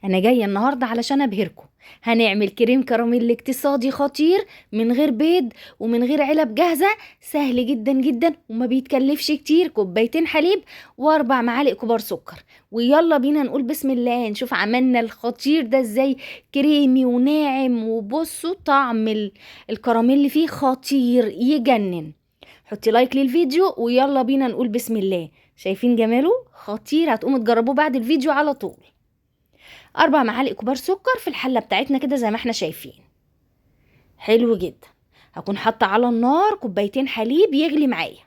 انا جايه النهارده علشان ابهركم. هنعمل كريم كراميل اقتصادي خطير من غير بيض ومن غير علب جاهزه. سهل جدا جدا وما بيتكلفش كتير. كوبايتين حليب واربع معالق كبار سكر. ويلا بينا نقول بسم الله نشوف عملنا الخطير ده ازاي. كريمي وناعم، وبصوا طعم الكراميل فيه خطير يجنن. حطي لايك للفيديو ويلا بينا نقول بسم الله. شايفين جماله خطير؟ هتقوموا تجربوه بعد الفيديو على طول. 4 معالق كبار سكر في الحله بتاعتنا كده زي ما احنا شايفين. حلو جدا. هكون حاطه على النار كوبايتين حليب يغلي معايا.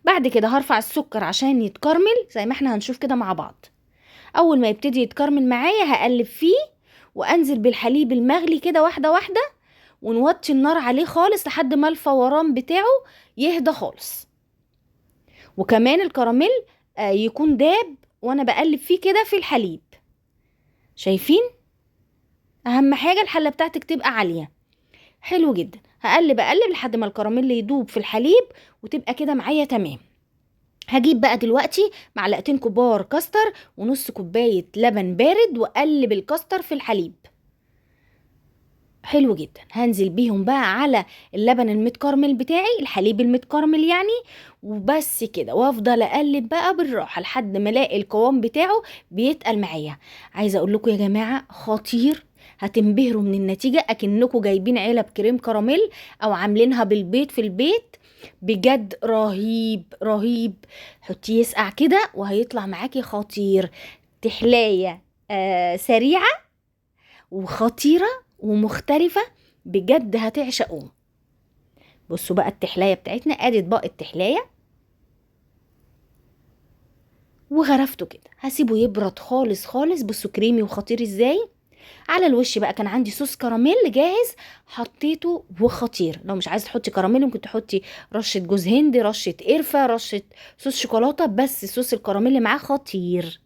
بعد كده هرفع السكر عشان يتكرمل زي ما احنا هنشوف كده مع بعض. اول ما يبتدي يتكرمل معايا هقلب فيه وانزل بالحليب المغلي كده واحده واحده، ونوطي النار عليه خالص لحد ما الفوران بتاعه يهدى خالص. وكمان الكراميل يكون داب وانا بقلب فيه كده في الحليب. شايفين؟ اهم حاجه الحله بتاعتك تبقى عاليه. حلو جدا. هقلب لحد ما الكراميل يدوب في الحليب وتبقى كده معايا تمام. هجيب بقى دلوقتي معلقتين كبار كاستر ونص كوبايه لبن بارد واقلب الكاستر في الحليب. حلو جدا. هنزل بيهم بقى على اللبن المتكرمل بتاعي، الحليب المتكرمل يعني، وبس كده، وافضل اقلب بقى بالراحه لحد ما الاقي القوام بتاعه بيتقل معايا. عايزه اقول لكم يا جماعه خطير. هتنبهروا من النتيجه اكنكم جايبين علب كريم كراميل او عاملينها بالبيت في البيت. بجد رهيب رهيب. حطيه يسقع كده وهيطلع معاكي خطير. تحلايه سريعه وخطيره ومختلفة. بجد هتعشقوه. بصوا بقى التحلاية بتاعتنا، ادي اطباق التحلاية وغرفته كده. هسيبه يبرد خالص خالص. بصوا كريمي وخطير ازاي. على الوش بقى كان عندي صوص كراميل جاهز حطيته وخطير. لو مش عايزه تحطي كراميل ممكن تحطي رشه جوز هند، رشه قرفه، رشه صوص شوكولاته، بس صوص الكراميل معاه خطير.